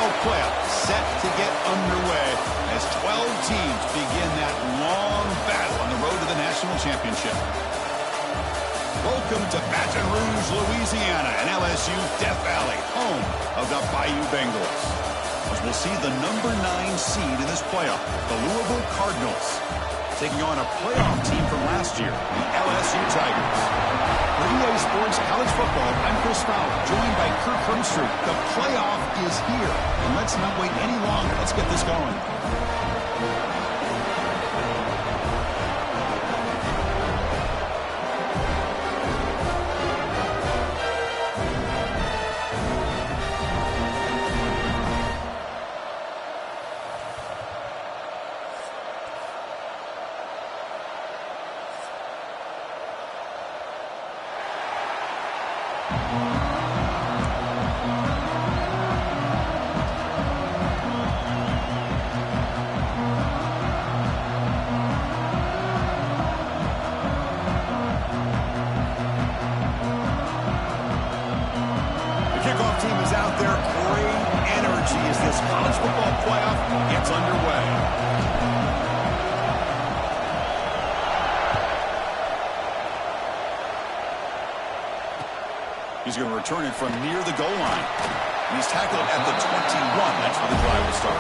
football playoff set to get underway as 12 teams begin that long battle on the road to the national championship. Welcome to Baton Rouge, Louisiana, and LSU's Death Valley, home of the Bayou Bengals. As we'll see the number 9 seed in this playoff, the Louisville Cardinals, taking on a playoff team from last year, the LSU Tigers. For EA Sports College Football, I'm Chris Fowler, joined by Kirk Hermstreet. The playoff is here, and let's not wait any longer. Let's get this going. Team is out there. Great energy as this college football playoff gets underway. He's going to return it from near the goal line. And he's tackled at the 21. That's where the drive will start.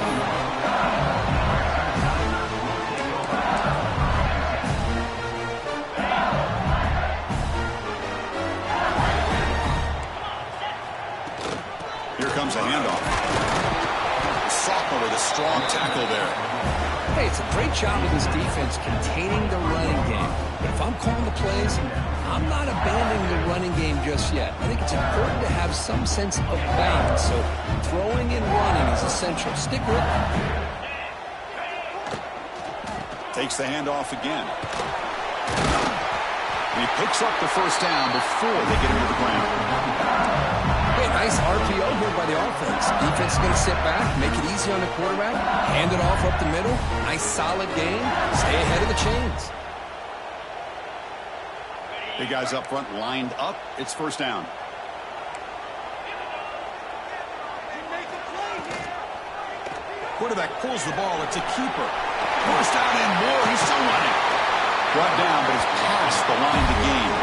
Comes a handoff. The sophomore with a strong tackle there. Hey, it's a great job of this defense containing the running game. But if I'm calling the plays, I'm not abandoning the running game just yet. I think it's important to have some sense of balance. So throwing and running is essential. Stick with it. Takes the handoff again. And he picks up the first down before they get him to the ground. Hey, nice RPO here by the offense. Defense is going to sit back, make it easy on the quarterback, hand it off up the middle. Nice solid game. Stay ahead of the chains. Big guys up front lined up. It's first down. Quarterback pulls the ball. It's a keeper. First down and more. He's still running. Brought down, but he's past the line to gain.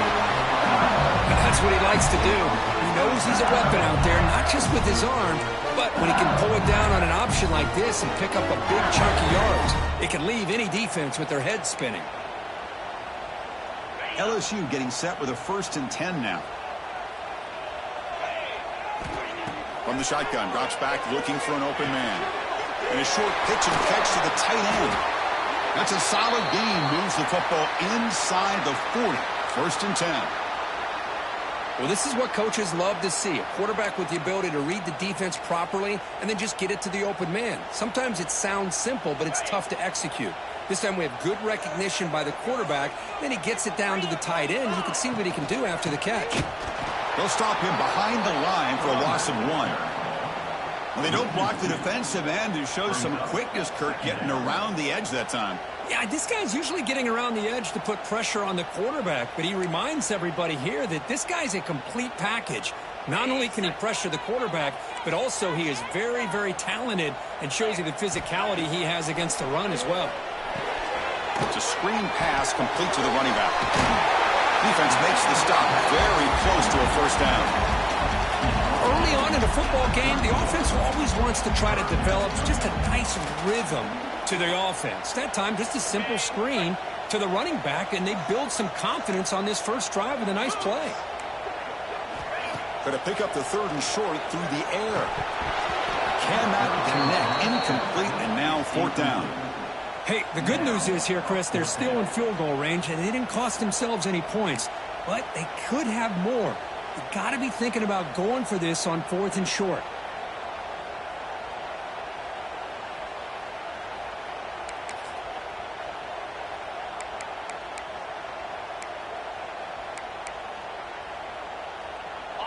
That's what he likes to do. He knows he's a weapon out there, not just with his arm, but when he can pull it down on an option like this and pick up a big chunk of yards, it can leave any defense with their head spinning. LSU getting set with a 1st and 10 now. From the shotgun, drops back looking for an open man. And a short pitch and catch to the tight end. That's a solid gain. Moves the football inside the 40. 1st and 10. Well, this is what coaches love to see. A quarterback with the ability to read the defense properly and then just get it to the open man. Sometimes it sounds simple, but it's tough to execute. This time we have good recognition by the quarterback. Then he gets it down to the tight end. You can see what he can do after the catch. They'll stop him behind the line for a loss of 1. Well, they don't block the defensive end, who shows some quickness, Kirk, getting around the edge that time. Yeah, this guy's usually getting around the edge to put pressure on the quarterback, but he reminds everybody here that this guy's a complete package. Not only can he pressure the quarterback, but also he is very, very talented and shows you the physicality he has against the run as well. It's a screen pass complete to the running back. Defense makes the stop very close to a first down. Early on in a football game, the offense always wants to try to develop just a nice rhythm to the offense. That time, just a simple screen to the running back, and they build some confidence on this first drive with a nice play. Going to pick up the 3rd and short through the air. Cannot connect. Incomplete, and now 4th down. Hey, the good news is here, Chris, they're still in field goal range, and they didn't cost themselves any points, but they could have more. You got to be thinking about going for this on 4th and short.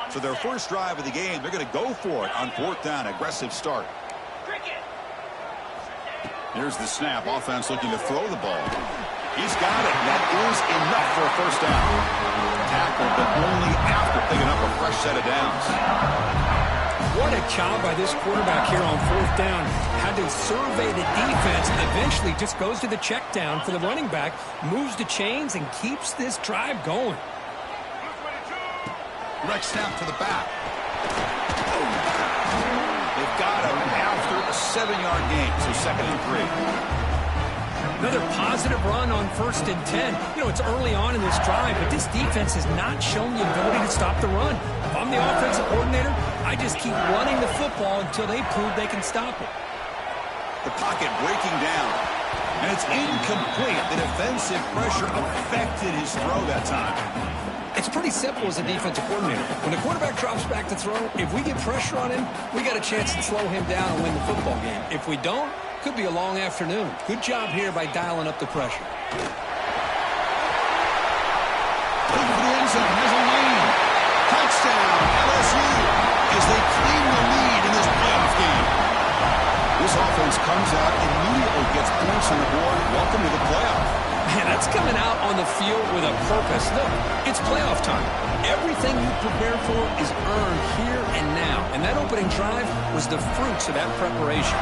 So their first drive of the game, they're going to go for it on 4th down. Aggressive start. Here's the snap. Offense looking to throw the ball. He's got it. That is enough for a first down. Tackle, but only after picking up a fresh set of downs. What a job by this quarterback here on fourth down. Had to survey the defense, eventually just goes to the check down for the running back, moves the chains, and keeps this drive going. Direct snap to the back. They've got him after a 7-yard gain, so 2nd and 3. Another positive run on 1st and 10. You know, it's early on in this drive, but this defense has not shown the ability to stop the run. If I'm the offensive coordinator, I just keep running the football until they prove they can stop it. The pocket breaking down, and it's incomplete. The defensive pressure affected his throw that time. It's pretty simple as a defensive coordinator. When the quarterback drops back to throw, if we get pressure on him, we got a chance to slow him down and win the football game. If we don't, could be a long afternoon. Good job here by dialing up the pressure. Looking for the end zone, has a lane. Touchdown, LSU, as they claim the lead in this playoff game. This offense comes out, immediately gets points on the board. Welcome to the playoff. Man, that's coming out on the field with a purpose. Look, it's playoff time. Everything you prepare for is earned here and now. And that opening drive was the fruits of that preparation.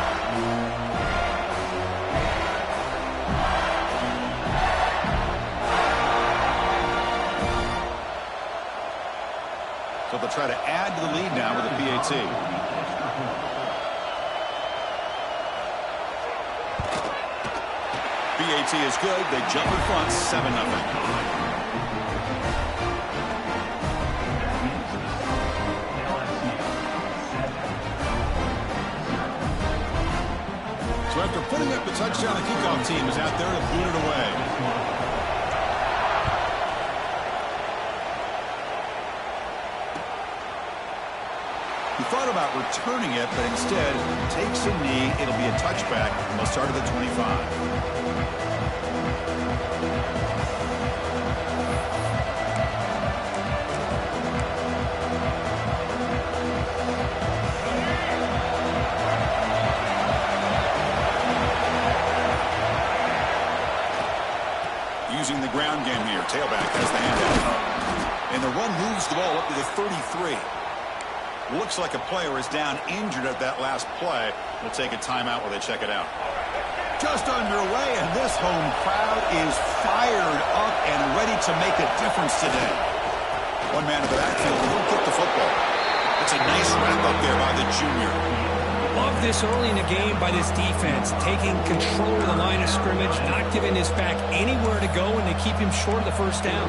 So they'll try to add to the lead now with a PAT. PAT is good. They jump in front, 7-0. So after putting up the touchdown, the kickoff team is out there to boot it away. He thought about returning it, but instead takes a knee. It'll be a touchback. They'll start at the 25. Using the ground game here. Tailback has the handoff. And the run moves the ball up to the 33. Looks like a player is down injured at that last play. We'll take a timeout while they check it out. Just underway, and this home crowd is fired up and ready to make a difference today. One man in the backfield, he'll get the football. It's a nice wrap-up there by the junior. Love this early in the game by this defense, taking control of the line of scrimmage, not giving this back anywhere to go, and they keep him short of the first down.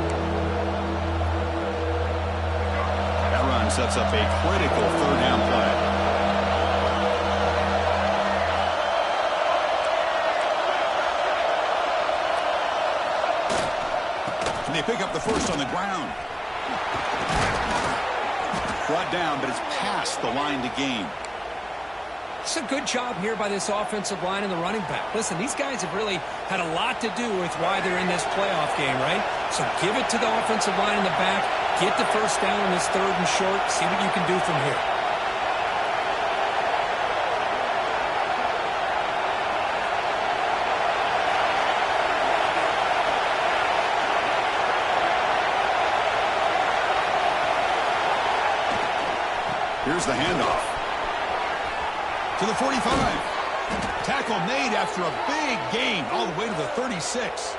That run sets up a critical 3rd down play. Can they pick up the first on the ground? Brought down, but it's past the line to gain. It's a good job here by this offensive line and the running back. Listen, these guys have really had a lot to do with why they're in this playoff game, right? So give it to the offensive line in the back. Get the first down on this 3rd and short. See what you can do from here. Here's the handoff. To the 45. Tackle made after a big gain all the way to the 36.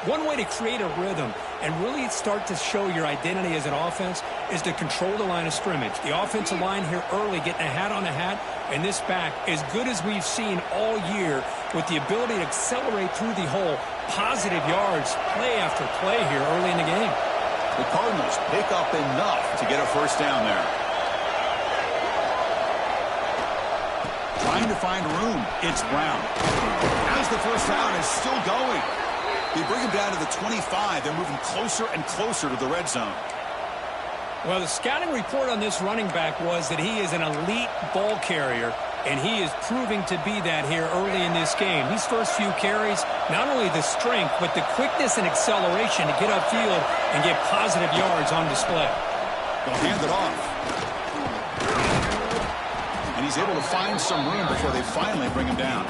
One way to create a rhythm and really start to show your identity as an offense is to control the line of scrimmage. The offensive line here early getting a hat on a hat, and this back as good as we've seen all year with the ability to accelerate through the hole. Positive yards, play after play here early in the game. The Cardinals pick up enough to get a first down there. Trying to find room. It's Brown. As the first down is still going. They bring him down to the 25. They're moving closer and closer to the red zone. Well, the scouting report on this running back was that he is an elite ball carrier, and he is proving to be that here early in this game. These first few carries, not only the strength, but the quickness and acceleration to get upfield and get positive yards on display. They'll hand it off. And he's able to find some room before they finally bring him down.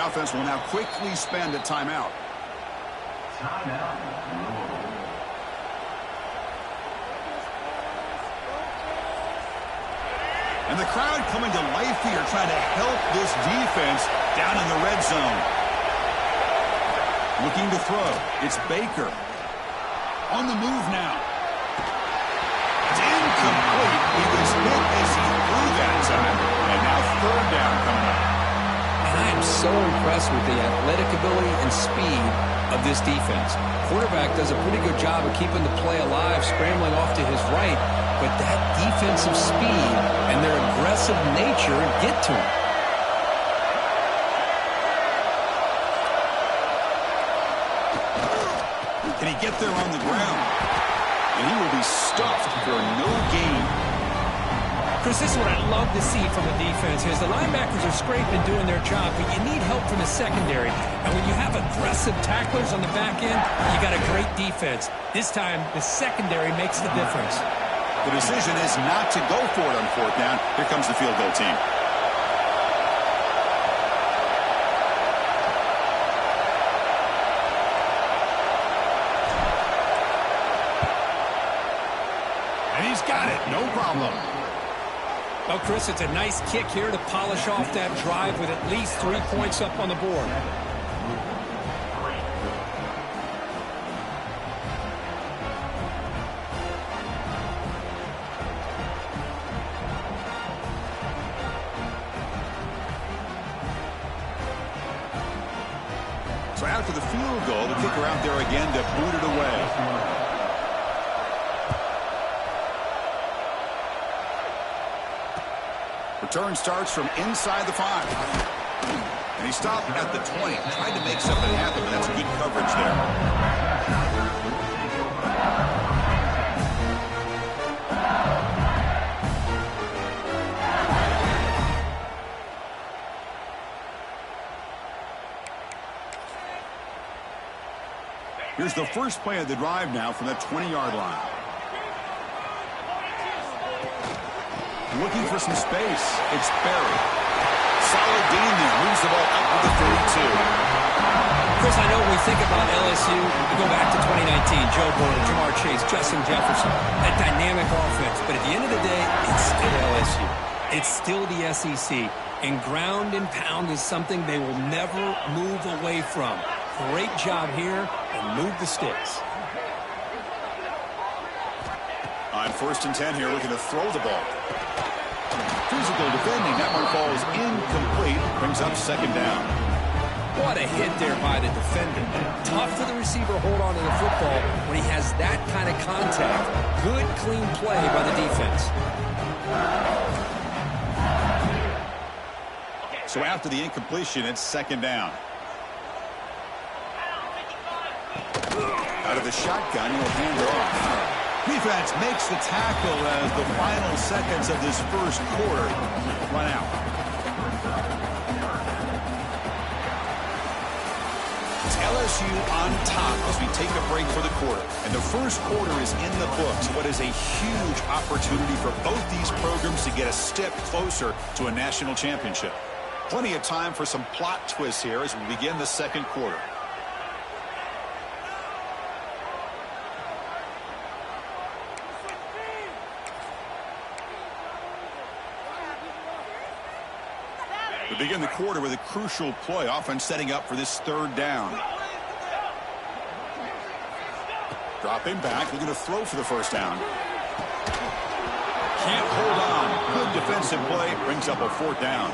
offense will now quickly spend a timeout. And the crowd coming to life here, trying to help this defense down in the red zone. Looking to throw. It's Baker. On the move now. It's incomplete. He was hit as he threw that time. And now third down coming up. And I am so impressed with the athletic ability and speed of this defense. Quarterback does a pretty good job of keeping the play alive, scrambling off to his right. But that defensive speed and their aggressive nature get to him. Can he get there on the ground? And he will be stuffed for no gain. Chris, this is what I love to see from the defense is the linebackers are scraping, doing their job, but you need help from the secondary. And when you have aggressive tacklers on the back end, you got a great defense. This time, the secondary makes the difference. The decision is not to go for it on fourth down. Here comes the field goal team. And he's got it. No problem. Well, Chris, it's a nice kick here to polish off that drive with at least 3 points up on the board. So after the field goal, the kicker out there again to boot it away. Return starts from inside the 5. And he stopped at the 20. Tried to make something happen, but that's good coverage there. Here's the first play of the drive now from the 20-yard line. Looking for some space. It's Barry. Solid gain there. Moves the ball up to the 32. Chris, I know when we think about LSU, we go back to 2019, Joe Burrow, Jamar Chase, Justin Jefferson, that dynamic offense. But at the end of the day, it's still LSU. It's still the SEC. And ground and pound is something they will never move away from. Great job here, and move the sticks. On 1st and 10 here, looking to throw the ball. Physical defending. That one falls incomplete. Brings up 2nd down. What a hit there by the defender. Tough for the receiver to hold on to the football when he has that kind of contact. Good, clean play by the defense. So after the incompletion, it's 2nd down. Out of the shotgun, he'll hand it off. Defense makes the tackle as the final seconds of this first quarter run out. It's LSU on top as we take a break for the quarter. And the first quarter is in the books. What is a huge opportunity for both these programs to get a step closer to a national championship. Plenty of time for some plot twists here as we begin the second quarter. We begin the quarter with a crucial play, often setting up for this 3rd down. Dropping back, looking to throw for the 1st down. Can't hold on. Good defensive play, brings up a 4th down.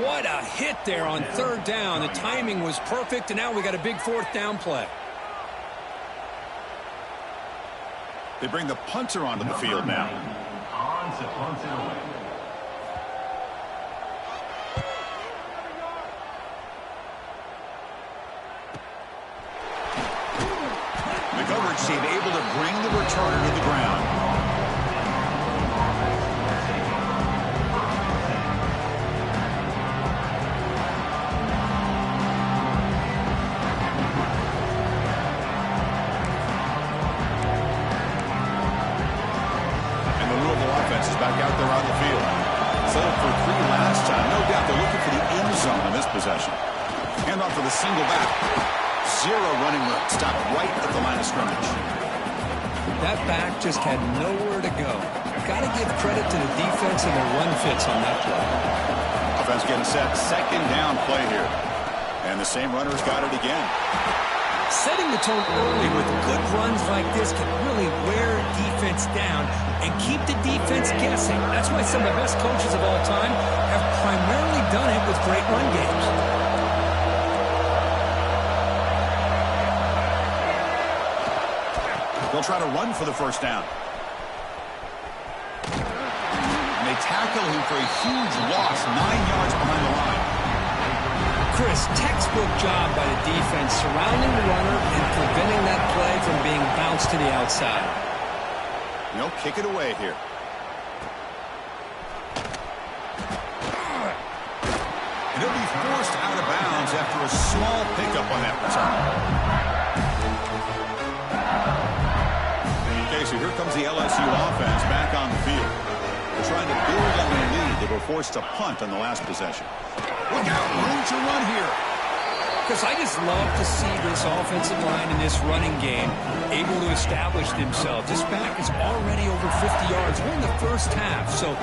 What a hit there on 3rd down. The timing was perfect, and now we got a big 4th down play. They bring the punter onto the field now. The coverage team able to bring the returner to the ground. And the Louisville offense is back out there on the field. Settled for 3 last time. No doubt they're looking for the end zone in this possession. Hand off for the single back. Zero running room. Stopped right at the line of scrimmage. That back just had nowhere to go. Got to give credit to the defense and their run fits on that play. Offense getting set. Second down play here. And the same runner's got it again. Setting the tone early with good runs like this can really wear defense down and keep the defense guessing. That's why some of the best coaches of all time have primarily done it with great run games. They'll try to run for the first down. And they tackle him for a huge loss, 9 yards behind the line. Chris, textbook job by the defense surrounding the runner and preventing that play from being bounced to the outside. They'll kick it away here. And he'll be forced out of bounds after a small pickup on that return. Okay, so here comes the LSU offense back on the field. They're trying to build on their lead. They were forced to punt on the last possession. Look out, room to run here. Because I just love to see this offensive line in this running game able to establish themselves. This back is already over 50 yards. We're in the first half, so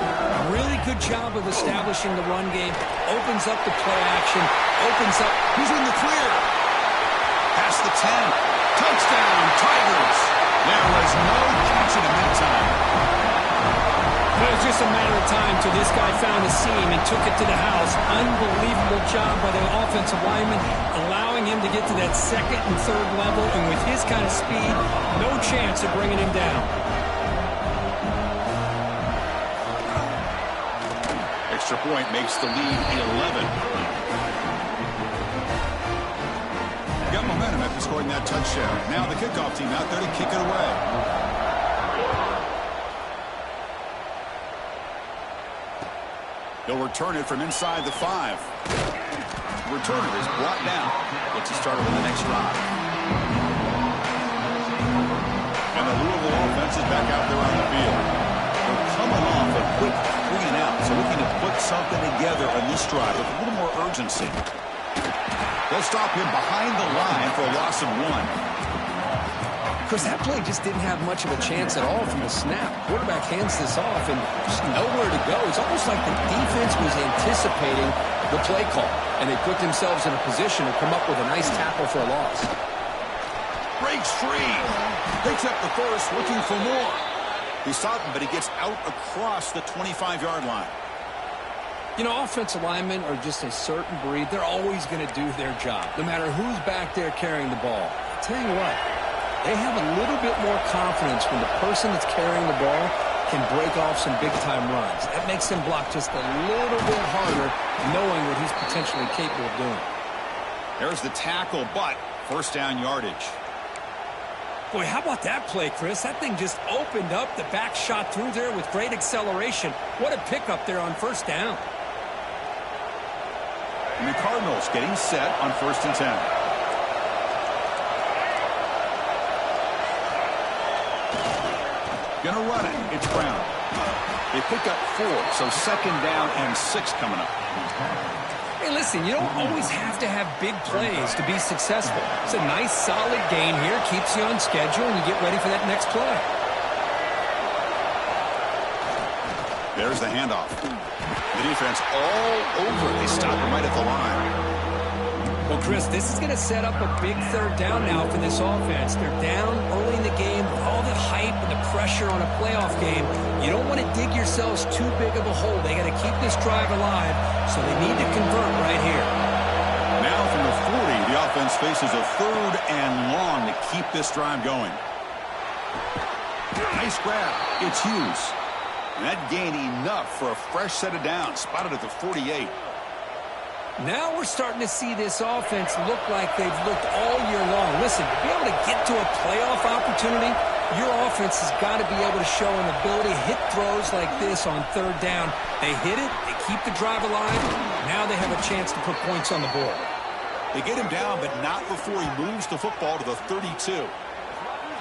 really good job of establishing the run game. Opens up the play action, opens up. He's in the clear. Past the 10. Touchdown, Tigers. There was no catching him that time. It was just a matter of time till this guy found a seam and took it to the house. Unbelievable job by the offensive lineman, allowing him to get to that second and third level, and with his kind of speed, no chance of bringing him down. Extra point makes the lead 11. Got momentum after scoring that touchdown. Now the kickoff team out there to kick it away. They'll return it from inside the 5. The returner is brought down. Gets it started on the next drive. And the Louisville offense is back out there on the field. They're coming off a quick 3-and-out, so looking to put something together on this drive with a little more urgency. They'll stop him behind the line for a loss of 1. Because that play just didn't have much of a chance at all from the snap. Quarterback hands this off and just nowhere to go. It's almost like the defense was anticipating the play call, and they put themselves in a position to come up with a nice tackle for a loss. Breaks free. Picks up the first, looking for more. He stopped him, but he gets out across the 25-yard line. You know, offensive linemen are just a certain breed. They're always going to do their job, no matter who's back there carrying the ball. I'll tell you what. They have a little bit more confidence when the person that's carrying the ball can break off some big-time runs. That makes him block just a little bit harder, knowing what he's potentially capable of doing. There's the tackle, but first down yardage. Boy, how about that play, Chris? That thing just opened up. The back shot through there with great acceleration. What a pickup there on first down. And the Cardinals getting set on 1st and 10. Gonna run it. It's Brown. They pick up 4, so 2nd down and 6 coming up. Hey, listen, you don't always have to have big plays to be successful. It's a nice, solid game here. Keeps you on schedule, and you get ready for that next play. There's the handoff. The defense all over. They stop him right at the line. Well, Chris, this is going to set up a big 3rd down now for this offense. They're down early in the game with all the hype and the pressure on a playoff game. You don't want to dig yourselves too big of a hole. They got to keep this drive alive, so they need to convert right here. Now from the 40, the offense faces a 3rd and long to keep this drive going. Nice grab. It's Hughes. And that gained enough for a fresh set of downs, spotted at the 48. Now we're starting to see this offense look like they've looked all year long. Listen, to be able to get to a playoff opportunity, your offense has got to be able to show an ability to hit throws like this on 3rd down. They hit it, they keep the drive alive. Now they have a chance to put points on the board. They get him down, but not before he moves the football to the 32.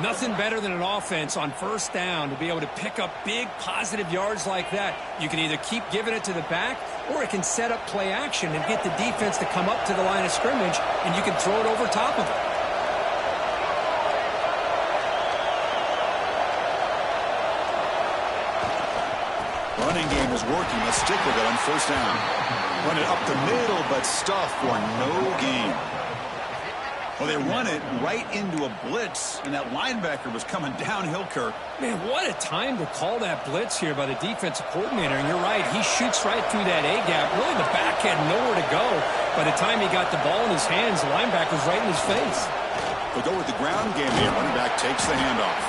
Nothing better than an offense on first down to be able to pick up big positive yards like that. You can either keep giving it to the back, or it can set up play action and get the defense to come up to the line of scrimmage, and you can throw it over top of it. Running game is working. Let's stick with it on first down. Run it up the middle, but stuff for no gain. Well, they run it right into a blitz, and that linebacker was coming downhill, Kirk. Man, what a time to call that blitz here by the defensive coordinator. And you're right, he shoots right through that A-gap. Really, the back had nowhere to go. By the time he got the ball in his hands, the linebacker's right in his face. They'll go with the ground game here. Running back takes the handoff.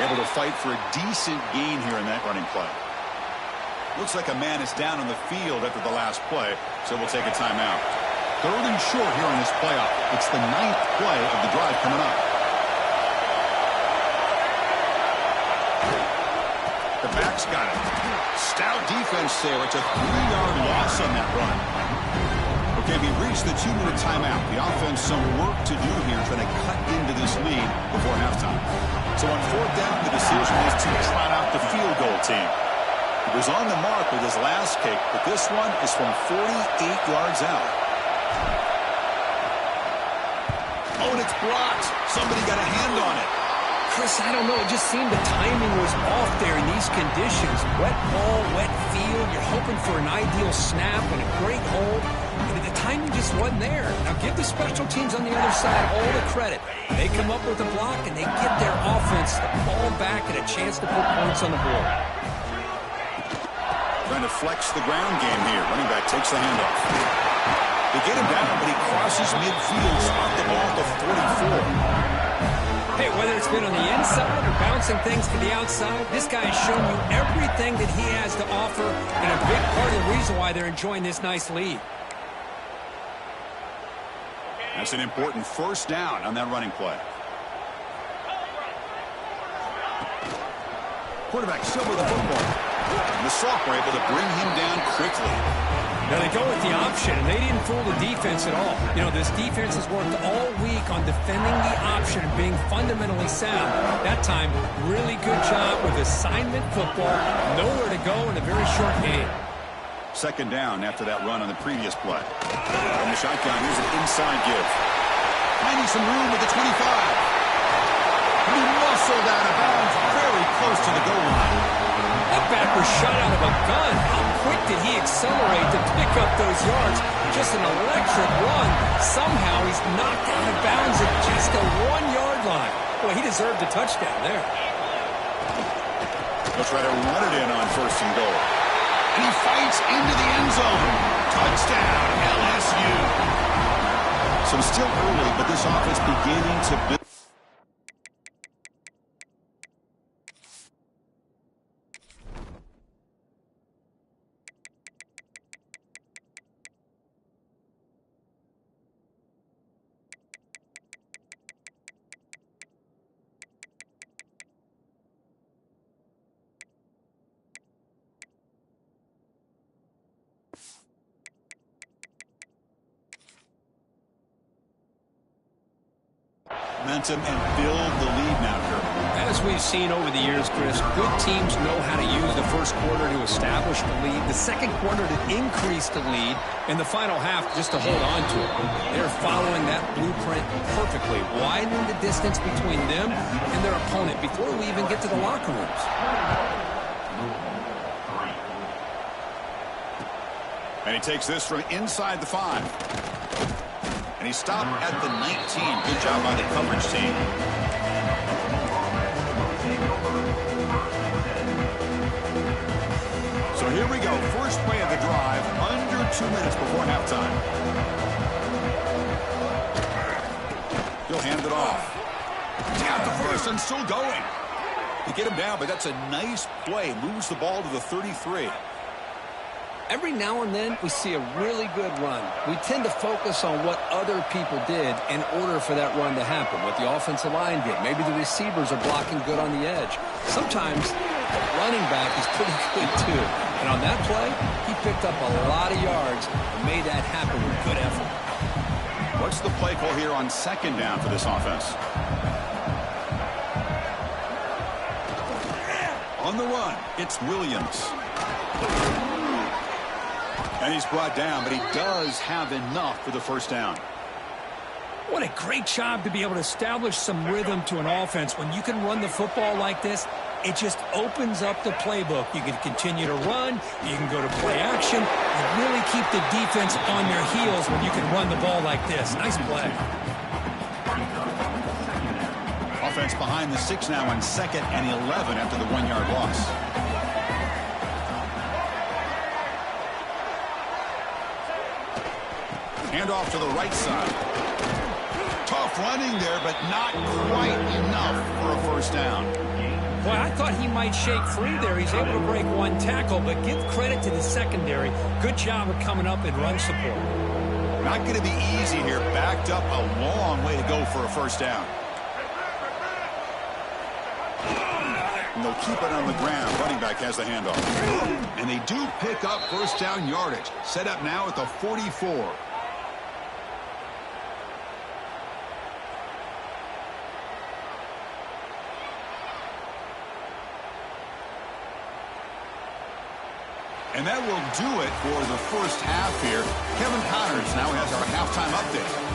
Able to fight for a decent gain here in that running play. Looks like a man is down on the field after the last play, so we'll take a timeout. 3rd and short here on this playoff. It's the 9th play of the drive coming up. The back's got it. Stout defense there. It's a 3-yard loss on that run. Okay, we reached the 2-minute timeout. The offense some work to do here trying to cut into this lead before halftime. So on 4th down, the decision is to trot out the field goal team. He was on the mark with his last kick, but this one is from 48 yards out. Oh, and it's blocked. Somebody got a hand on it. Chris, I don't know. It just seemed the timing was off there in these conditions. Wet ball, wet field. You're hoping for an ideal snap and a great hold. And the timing just wasn't there. Now, give the special teams on the other side all the credit. They come up with a block, and they get their offense the ball back and a chance to put points on the board. Trying to flex the ground game here. Running back takes the handoff. They get him down, but he crosses midfield, spot the ball at the 44. Hey, whether it's been on the inside or bouncing things to the outside, this guy has shown you everything that he has to offer, and a big part of the reason why they're enjoying this nice lead. That's an important first down on that running play. Quarterback still with the football. And the sophomore able to bring him down quickly. Now they go with the option, and they didn't fool the defense at all. You know, this defense has worked all week on defending the option and being fundamentally sound. That time, really good job with assignment football. Nowhere to go in a very short game. 2nd down after that run on the previous play. From the shotgun, here's an inside give. Finding some room at the 25. He muscled out of bounds very close to the goal line. That back was shot out of a gun. How quick did he accelerate to pick up those yards? Just an electric run. Somehow he's knocked out of bounds at just a 1-yard line. Boy, he deserved a touchdown there. They'll try to run it in on 1st and goal. And he fights into the end zone. Touchdown, LSU. So still early, but this offense beginning to build. Momentum and build the lead now, Kirk. As we've seen over the years, Chris, good teams know how to use the first quarter to establish the lead, the second quarter to increase the lead, and the final half just to hold on to it. They're following that blueprint perfectly, widening the distance between them and their opponent before we even get to the locker rooms. And he takes this from inside the 5. And he stopped at the 19. Good job by the coverage team. So here we go. First play of the drive. Under 2 minutes before halftime. He'll hand it off. Got the first and still going. They get him down, but that's a nice play. Moves the ball to the 33. Every now and then, we see a really good run. We tend to focus on what other people did in order for that run to happen, what the offensive line did. Maybe the receivers are blocking good on the edge. Sometimes the running back is pretty good, too. And on that play, he picked up a lot of yards and made that happen with good effort. What's the play call here on 2nd down for this offense? On the run, it's Williams. And he's brought down, but he does have enough for the first down. What a great job to be able to establish some rhythm to an offense. When you can run the football like this, it just opens up the playbook. You can continue to run. You can go to play action. You really keep the defense on their heels when you can run the ball like this. Nice play. Offense behind the 6 now on 2nd and 11 after the 1-yard loss. Hand off to the right side. Tough running there, but not quite enough for a first down. Boy, I thought he might shake free there. He's able to break one tackle, but give credit to the secondary. Good job of coming up and run support. Not going to be easy here. Backed up a long way to go for a first down. And they'll keep it on the ground. Running back has the handoff. And they do pick up first down yardage. Set up now at the 44. And that will do it for the first half here. Kevin Connors now has our halftime update.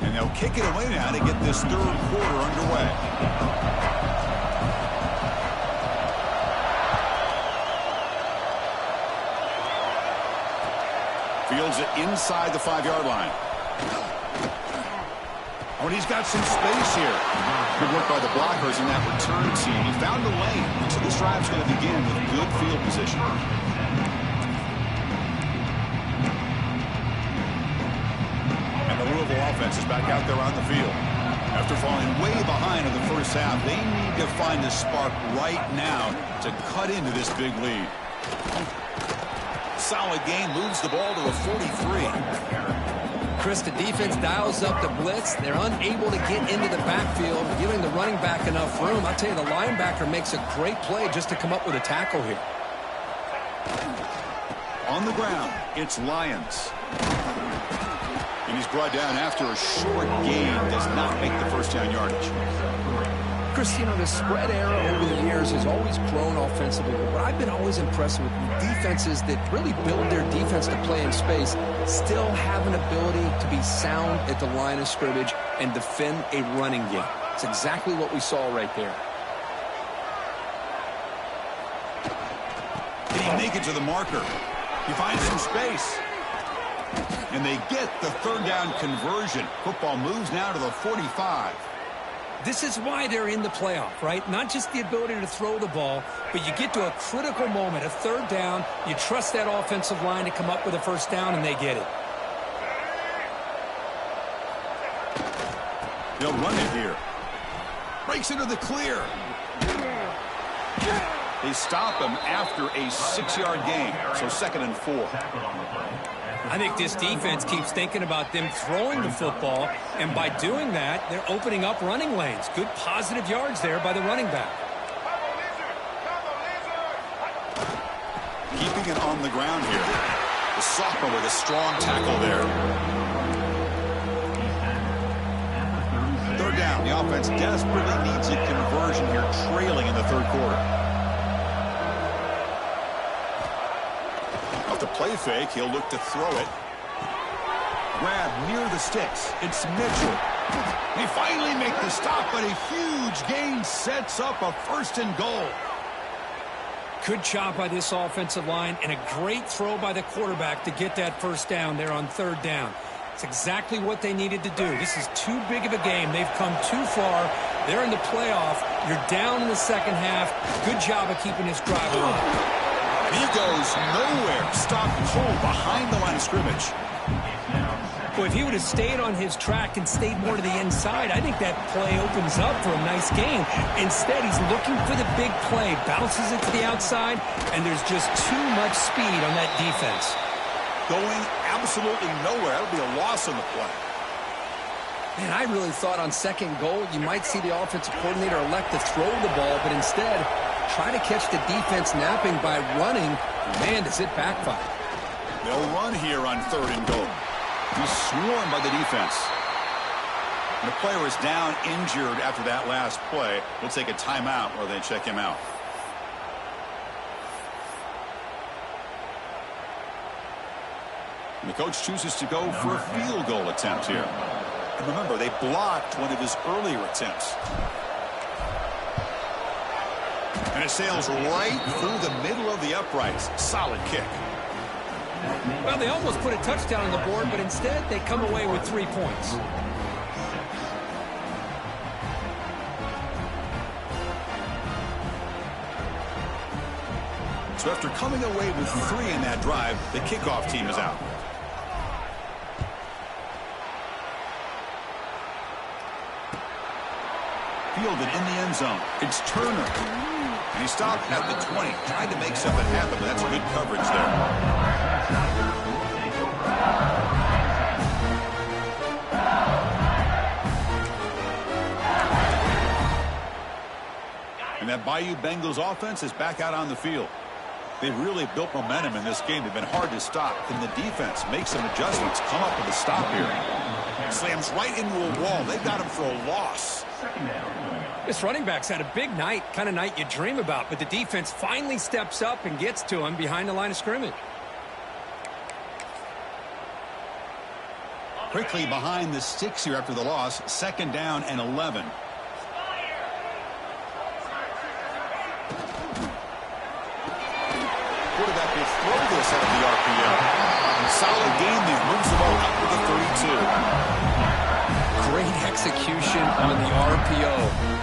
And they'll kick it away now to get this third quarter underway. Fields it inside the 5-yard line. Oh, and he's got some space here. Good work by the blockers in that return team. He found a lane. So this drive's going to begin with good field position. And the Louisville offense is back out there on the field. After falling way behind in the first half, they need to find a spark right now to cut into this big lead. Solid gain, moves the ball to the 43. Chris, the defense dials up the blitz. They're unable to get into the backfield, giving the running back enough room. I'll tell you, the linebacker makes a great play just to come up with a tackle here. On the ground, it's Lyons. And he's brought down after a short gain. Does not make the first down yardage. Chris, you know, the spread era over the years has always grown offensively. But what I've been always impressed with defenses that really build their defense to play in space still have an ability to be sound at the line of scrimmage and defend a running game. It's exactly what we saw right there. Did he make it to the marker? He finds some space. And they get the third down conversion. Football moves now to the 45. This is why they're in the playoff, right? Not just the ability to throw the ball, but you get to a critical moment, a third down, you trust that offensive line to come up with a first down, and they get it. They'll run it here. Breaks into the clear. They stop him after a 6-yard gain, so 2nd and 4. I think this defense keeps thinking about them throwing the football, and by doing that, they're opening up running lanes. Good positive yards there by the running back. Keeping it on the ground here. The sophomore with a strong tackle there. Third down. The offense desperately needs a conversion here, trailing in the third quarter. The play fake, he'll look to throw it. Grab near the sticks. It's Mitchell. They finally make the stop, but a huge gain sets up a 1st and goal. Good job by this offensive line, and a great throw by the quarterback to get that first down there on third down. It's exactly what they needed to do. This is too big of a game. They've come too far. They're in the playoff. You're down in the second half. Good job of keeping this drive alive. He goes nowhere. Stop cold behind the line of scrimmage. Boy, if he would have stayed on his track and stayed more to the inside, I think that play opens up for a nice gain. Instead, he's looking for the big play, bounces it to the outside, and there's just too much speed on that defense. Going absolutely nowhere. That'll be a loss on the play. Man, I really thought on 2nd goal you might see the offensive coordinator elect to throw the ball, but instead try to catch the defense napping by running. Man, does it backfire. They'll run here on 3rd and goal. He's swarmed by the defense. And the player is down injured after that last play. We'll take a timeout while they check him out. And the coach chooses to go for a field goal attempt here. And remember, they blocked one of his earlier attempts. And it sails right through the middle of the uprights. Solid kick. Well, they almost put a touchdown on the board, but instead they come away with 3 points. So after coming away with 3 in that drive, the kickoff team is out. Fielded in the end zone. It's Turner. And he stopped at the 20. Tried to make something happen, but that's good coverage there. And that Bayou Bengals offense is back out on the field. They've really built momentum in this game. They've been hard to stop. Can the defense make some adjustments? Come up with a stop here. Slams right into a wall. They got him for a loss. This running back's had a big night, kind of night you dream about, but the defense finally steps up and gets to him behind the line of scrimmage. Quickly behind the sticks here after the loss. 2nd down and 11. Quarterback will throw this out of the RPO. Solid game there. Moves the ball up to the 32. Great execution on the RPO.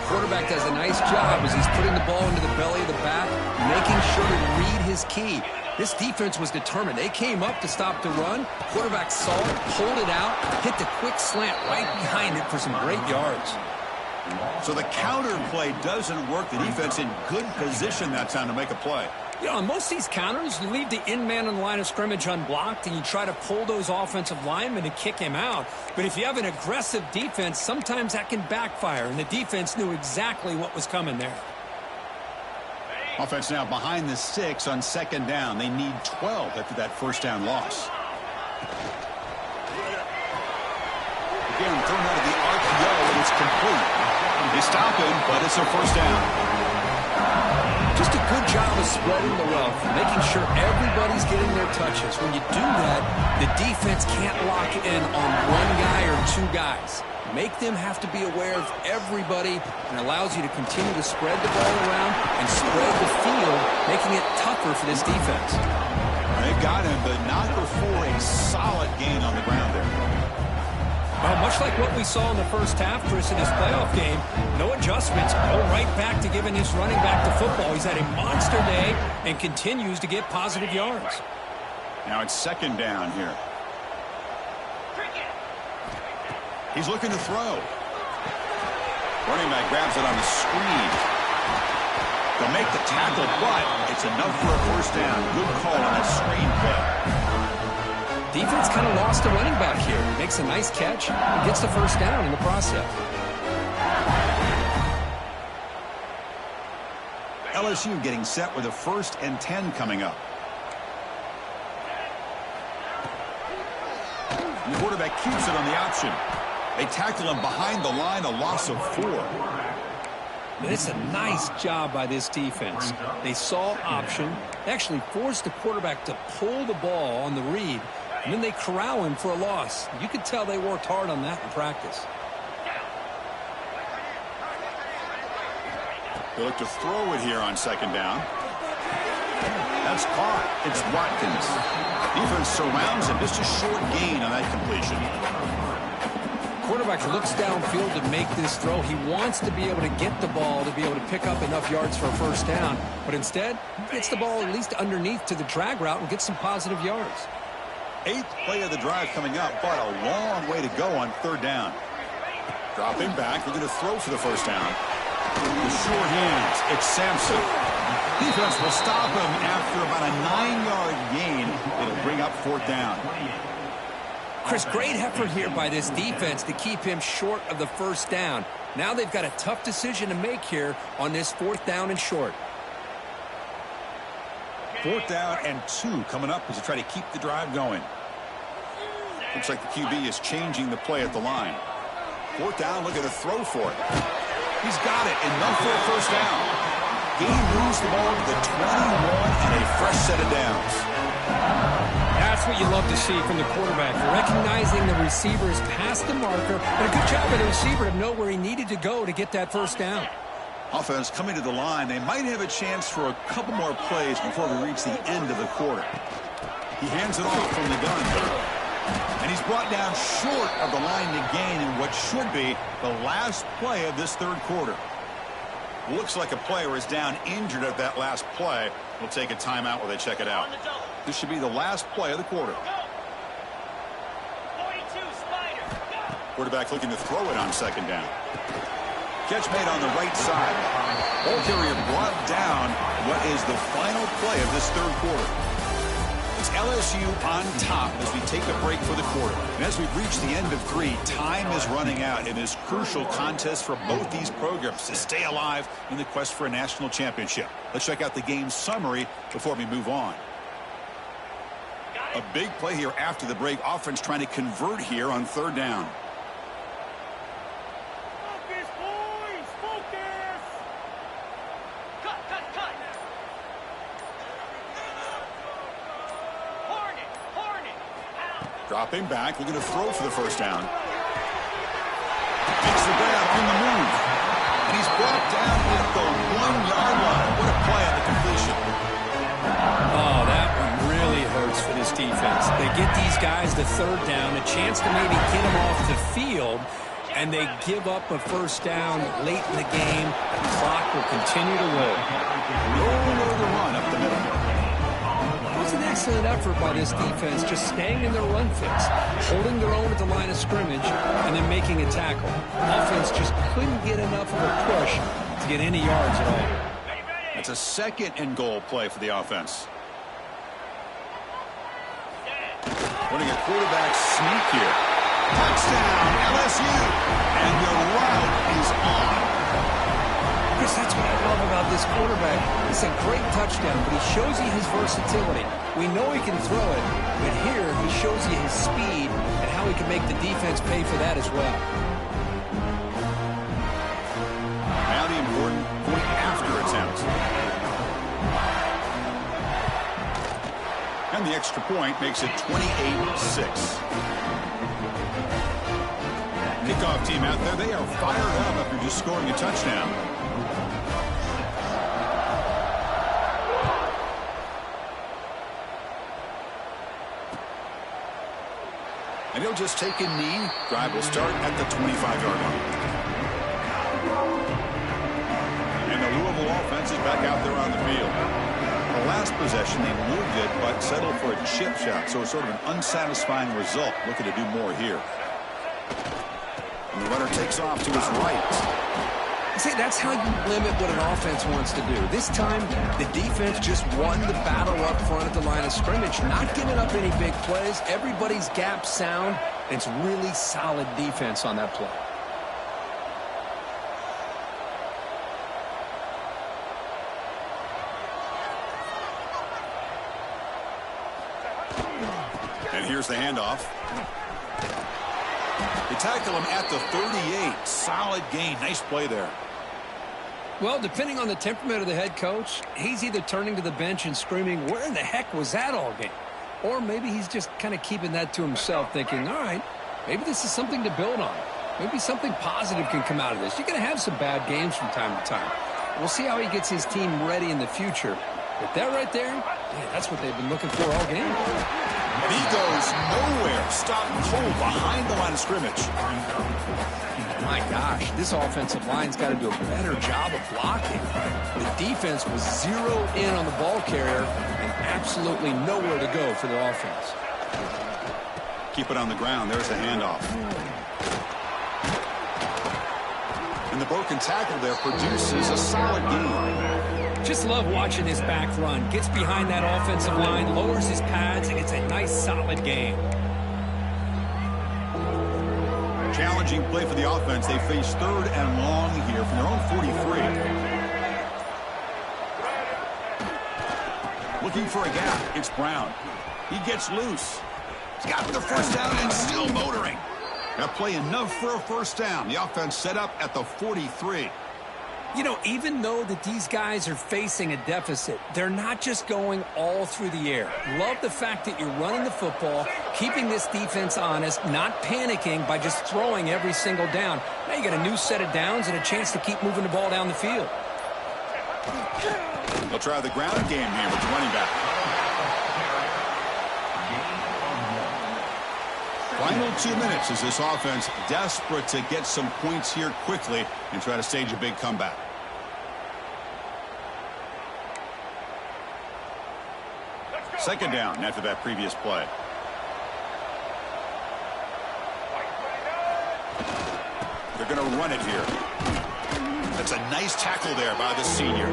Quarterback does a nice job as he's putting the ball into the belly of the back, making sure to read his key. This defense was determined. They came up to stop the run. Quarterback saw it, pulled it out, hit the quick slant right behind it for some great yards. So the counter play doesn't work. The defense in good position that time to make a play. You know, on most of these counters, you leave the in man on the line of scrimmage unblocked, and you try to pull those offensive linemen to kick him out. But if you have an aggressive defense, sometimes that can backfire, and the defense knew exactly what was coming there. Offense now behind the 6 on 2nd down. They need 12 after that 1st down loss. Again, thrown out of the RPO, and it's complete. They stop him, but it's a 1st down. Just a good job of spreading the wealth, making sure everybody's getting their touches. When you do that, the defense can't lock in on one guy or 2 guys. Make them have to be aware of everybody, and allows you to continue to spread the ball around and spread the field, making it tougher for this defense. They've got him, but not before a solid gain on the ground there. Well, much like what we saw in the first half, Chris, in this playoff game, no adjustments, go right back to giving his running back the football. He's had a monster day and continues to get positive yards. Now it's 2nd down here. He's looking to throw. Running back grabs it on the screen. They'll make the tackle, but it's enough for a 1st down. Good call on that screen play. Defense kind of lost a running back here. Makes a nice catch and gets the 1st down in the process. LSU getting set with a 1st and 10 coming up. And the quarterback keeps it on the option. They tackle him behind the line, a loss of 4. And it's a nice job by this defense. They saw option, they actually forced the quarterback to pull the ball on the read, and then they corral him for a loss. You could tell they worked hard on that in practice. They look to throw it here on 2nd down. That's caught. It's Watkins. Defense surrounds him. Just a short gain on that completion. Quarterback looks downfield to make this throw. He wants to be able to get the ball to be able to pick up enough yards for a 1st down. But instead, he gets the ball at least underneath to the drag route and gets some positive yards. 8th play of the drive coming up, but a long way to go on 3rd down. Dropping back, they're going to throw for the 1st down. The sure hands, it's Sampson. Defense will stop him after about a 9-yard gain. It'll bring up 4th down. Chris, great effort here by this defense to keep him short of the 1st down. Now they've got a tough decision to make here on this 4th down and short. 4th down and 2 coming up as they try to keep the drive going. Looks like the QB is changing the play at the line. 4th down, looking to throw for it. He's got it, enough for a first down. Gain moves the ball to the 21 and a fresh set of downs. That's what you love to see from the quarterback. Recognizing the receiver is past the marker, and a good job by the receiver to know where he needed to go to get that first down. Offense coming to the line. They might have a chance for a couple more plays before we reach the end of the quarter. He hands it off from the gun. And he's brought down short of the line to gain in what should be the last play of this third quarter. Looks like a player is down injured at that last play. We'll take a timeout while they check it out. This should be the last play of the quarter. Quarterback looking to throw it on 2nd down. Catch made on the right side. Ball carrier brought down what is the final play of this third quarter. It's LSU on top as we take a break for the quarter. And as we've reached the end of 3, time is running out in this crucial contest for both these programs to stay alive in the quest for a national championship. Let's check out the game summary before we move on. A big play here after the break. Offense trying to convert here on 3rd down. Focus, boys! Focus! Cut! Dropping back, looking to throw for the first down. Makes the grab on the move. And he's brought down at the 1-yard line. What a play on the completion. Oh, that one really hurts for this defense. They get these guys the 3rd down, a chance to maybe get them off the field, and they give up a first down late in the game. The clock will continue to roll. Nowhere to run up the middle. It was an excellent effort by this defense, just staying in their run fix, holding their own at the line of scrimmage, and then making a tackle. Offense just couldn't get enough of a push to get any yards at all. That's a 2nd and goal play for the offense. Running a quarterback sneak here. Touchdown, LSU. And the route is on. Chris, that's what I love about this quarterback. It's a great touchdown, but he shows you his versatility. We know he can throw it, but here he shows you his speed and how he can make the defense pay for that as well. Now the important point after attempt. And the extra point makes it 28-6. Kickoff team out there, they are fired up after just scoring a touchdown. And he'll just take a knee. Drive will start at the 25-yard line. And the Louisville offense is back out there on the field. The last possession, they moved it, but settled for a chip shot. So it's sort of an unsatisfying result. Looking to do more here. And the runner takes off to his right. See, that's how you limit what an offense wants to do. This time, the defense just won the battle up front at the line of scrimmage, not giving up any big plays. Everybody's gap sound. It's really solid defense on that play. And here's the handoff. They tackle him at the 38. Solid gain. Nice play there. Well, depending on the temperament of the head coach, he's either turning to the bench and screaming, where in the heck was that all game? Or maybe he's just kind of keeping that to himself, thinking, all right, maybe this is something to build on. Maybe something positive can come out of this. You're going to have some bad games from time to time. We'll see how he gets his team ready in the future. But that right there, yeah, that's what they've been looking for all game. And he goes nowhere. Stopped cold behind the line of scrimmage. My gosh, this offensive line's got to do a better job of blocking. The defense was zeroed in on the ball carrier and absolutely nowhere to go for the offense. Keep it on the ground. There's the handoff. And the broken tackle there produces a solid gain. Just love watching this back run. Gets behind that offensive line, lowers his pads, and gets a nice solid gain. Challenging play for the offense. They face 3rd and long here from their own 43. Looking for a gap. It's Brown. He gets loose. He's got the first down and still motoring. That play enough for a first down. The offense set up at the 43. You know, even though that these guys are facing a deficit, they're not just going all through the air. Love the fact that you're running the football, keeping this defense honest, not panicking by just throwing every single down. Now you got a new set of downs and a chance to keep moving the ball down the field. They'll try the ground game here with the running back. Final 2 minutes as this offense desperate to get some points here quickly and try to stage a big comeback. Second down after that previous play. They're going to run it here. That's a nice tackle there by the senior.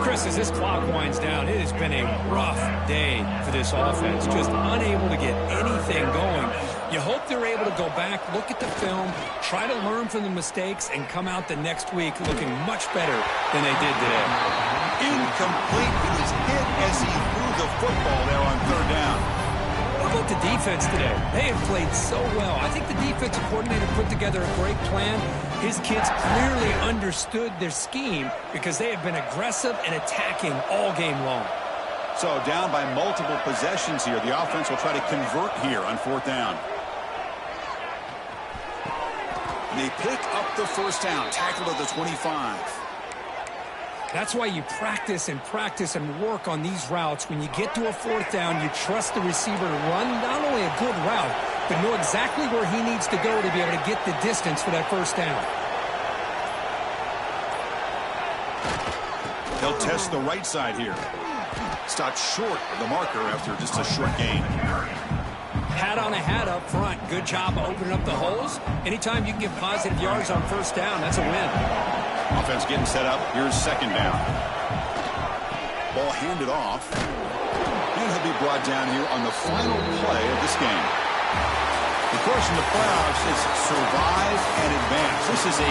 Chris, as this clock winds down, it has been a rough day for this offense. Just unable to get anything going. You hope they're able to go back, look at the film, try to learn from the mistakes, and come out the next week looking much better than they did today. Incomplete. He was hit as he threw the football there on third down. How about the defense today? They have played so well. I think the defensive coordinator put together a great plan. His kids clearly understood their scheme because they have been aggressive and attacking all game long. So down by multiple possessions here. The offense will try to convert here on fourth down. They pick up the first down, tackled at the 25. That's why you practice and work on these routes. When you get to a fourth down, you trust the receiver to run not only a good route, but know exactly where he needs to go to be able to get the distance for that first down. They'll test the right side here. Stopped short of the marker after just a short gain. Hat on a hat up front. Good job opening up the holes. Anytime you can get positive yards on first down, that's a win. Offense getting set up. Here's second down. Ball handed off. And he'll be brought down here on the final play of this game. The course in the playoffs is survive and advance. This is a